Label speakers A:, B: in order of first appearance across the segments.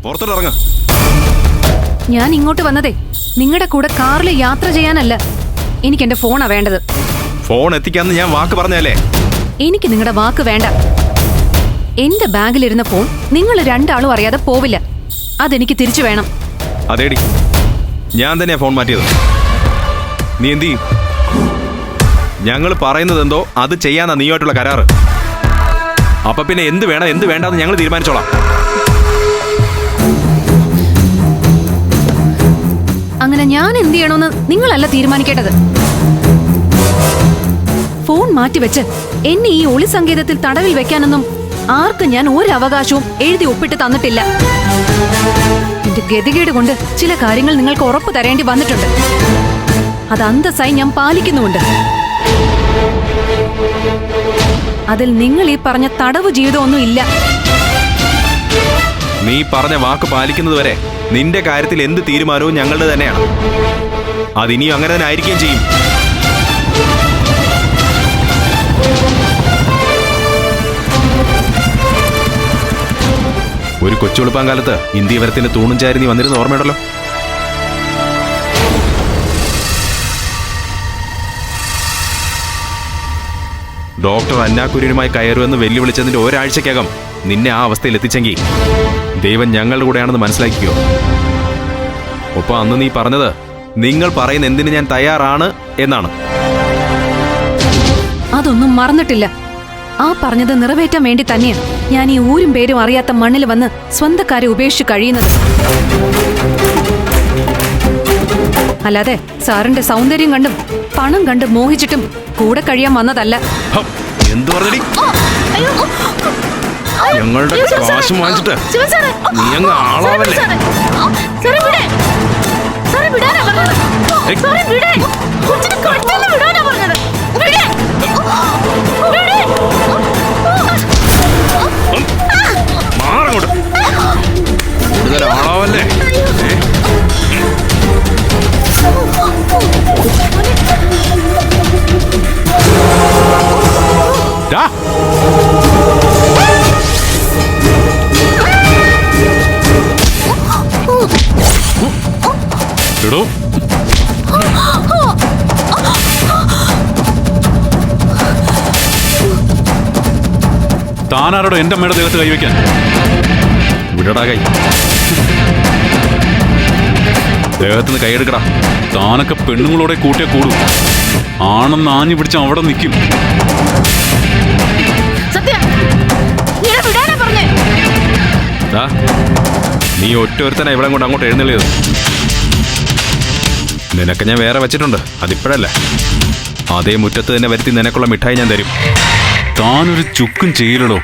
A: പുറത്തോട്ട് ഇറങ്ങ.
B: ഞാൻ ഇങ്ങോട്ട് വന്നതേ നിങ്ങളുടെ കൂടെ കാറിൽ യാത്ര ചെയ്യാനല്ല. എനിക്ക് എന്റെ ഫോണാ വേണ്ടത്.
A: ഫോൺ എത്തിക്കാന്ന് ഞാൻ വാക്ക് പറഞ്ഞല്ലേ.
B: എനിക്ക് നിങ്ങളുടെ വാക്ക് വേണ്ട. എന്റെ ബാഗിലിരുന്ന ഫോൺ നിങ്ങൾ രണ്ടാളും അറിയാതെ പോവില്ല. അതെനിക്ക് തിരിച്ചു വേണം.
A: അതേടി, ഞാൻ തന്നെയാ ഫോൺ മാറ്റിയത്. നീ എന്ത് ചെയ്യും? ഞങ്ങൾ പറയുന്നത് എന്തോ അത് ചെയ്യാന്നാ നീയായിട്ടുള്ള കരാറ്. അപ്പൊ പിന്നെ എന്ത് വേണം എന്ത് വേണ്ടെന്ന് ഞങ്ങൾ തീരുമാനിച്ചോളാം.
B: അങ്ങനെ ഞാൻ എന്ത് ചെയ്യണമെന്ന് നിങ്ങളല്ല തീരുമാനിക്കേണ്ടത്. ഫോൺ മാറ്റിവെച്ച് എന്നെ ഈ ഒളി സങ്കേതത്തിൽ തടവിൽ വെക്കാനൊന്നും ആർക്കും ഞാൻ ഒരു അവകാശവും എഴുതി ഒപ്പിട്ട് തന്നിട്ടില്ല. എന്റെ ഗതികേട് കൊണ്ട് ചില കാര്യങ്ങൾ നിങ്ങൾക്ക് ഉറപ്പ് തരേണ്ടി വന്നിട്ടുണ്ട്. അത് അന്തസ്സായി ഞാൻ പാലിക്കുന്നുമുണ്ട്. അതിൽ നിങ്ങൾ ഈ പറഞ്ഞ തടവ് ജീവിതമൊന്നും ഇല്ല.
A: നീ പറഞ്ഞ വാക്ക് പാലിക്കുന്നത് വരെ നിന്റെ കാര്യത്തിൽ എന്ത് തീരുമാനവും ഞങ്ങളുടെ തന്നെയാണ്. അതിനിയും അങ്ങനെ തന്നെ ആയിരിക്കുകയും ചെയ്യും. ഒരു കൊച്ചുവെളുപ്പാൻ കാലത്ത് ഇന്ത്യ വരത്തിന്റെ തൂണും ചാരി നീ വന്നിരുന്ന ഓർമ്മയുണ്ടല്ലോ. ഡോക്ടർ അന്നാക്കുര്യനുമായി കയറുമെന്ന് വെല്ലുവിളിച്ചതിന്റെ ഒരാഴ്ചക്കകം നിന്നെ ആ അവസ്ഥയിൽ എത്തിച്ചെങ്കിൽ ദൈവം ഞങ്ങളുടെ കൂടെയാണെന്ന് മനസ്സിലാക്കിയോ. ഒപ്പം അന്ന് നീ പറഞ്ഞത് നിങ്ങൾ പറയുന്ന എന്തിന് ഞാൻ തയ്യാറാണ് എന്നാണ്.
B: അതൊന്നും മറന്നിട്ടില്ല. ആ പറഞ്ഞത് നിറവേറ്റാൻ വേണ്ടി തന്നെയാ ഞാൻ ഈ ഊരും പേരും അറിയാത്ത മണ്ണിൽ വന്ന് സ്വന്തക്കാരെ ഉപേക്ഷിച്ച് കഴിയുന്നത്. അല്ലാതെ സാറിന്റെ സൗന്ദര്യം കണ്ടും പണം കണ്ട് മോഹിച്ചിട്ടും കൂടെ കഴിയാൻ വന്നതല്ല.
A: എന്തു പറഞ്ഞടി? ഞങ്ങളുടെ കാശ് വാങ്ങിച്ചിട്ട് നീ അങ്ങ് ആളാവല്ലേ? മാറങ്ങോട്ട്, കൂടുതൽ ആളാവല്ലേ? എടോ,
C: താനാരോടോ എന്റെ അമ്മയുടെ ദേഹത്ത് കൈവയ്ക്കാൻ?
A: വിടടാ കൈ. ദേഹത്തുനിന്ന് കൈയെടുക്കടാ.
C: താനൊക്കെ പെണ്ണുങ്ങളോടെ കൂട്ടിയ കൂടും. ആണെന്ന് ആഞ്ഞു പിടിച്ച അവിടെ നിൽക്കും.
A: നീ ഒറ്റൊരുത്തനാ ഇവിടെ കൊണ്ട് അങ്ങോട്ട് എഴുന്നള്ളിയത്. നിനക്ക് ഞാൻ വേറെ വെച്ചിട്ടുണ്ട്. അതിപ്പോഴല്ല, അതേ മുറ്റത്ത് തന്നെ വരുത്തി നിനക്കുള്ള മിഠായി ഞാൻ തരും.
C: താനൊരു ചുക്കും ചെയ്യലടോ.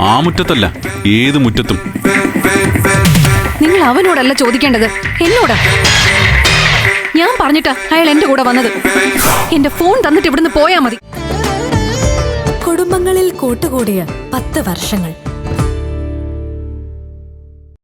C: ആ മുറ്റത്തല്ല, ഏത് മുറ്റത്തും.
B: നിങ്ങൾ അവനോടല്ല ചോദിക്കേണ്ടത്, എന്നോടാ. ഞാൻ പറഞ്ഞിട്ടാ അയാൾ എന്റെ കൂടെ വന്നത്. എന്റെ ഫോൺ തന്നിട്ട് ഇവിടുന്ന് പോയാ മതി.
D: കുടുംബങ്ങളിൽ കൂട്ടുകൂടിയ 10 വർഷങ്ങൾ.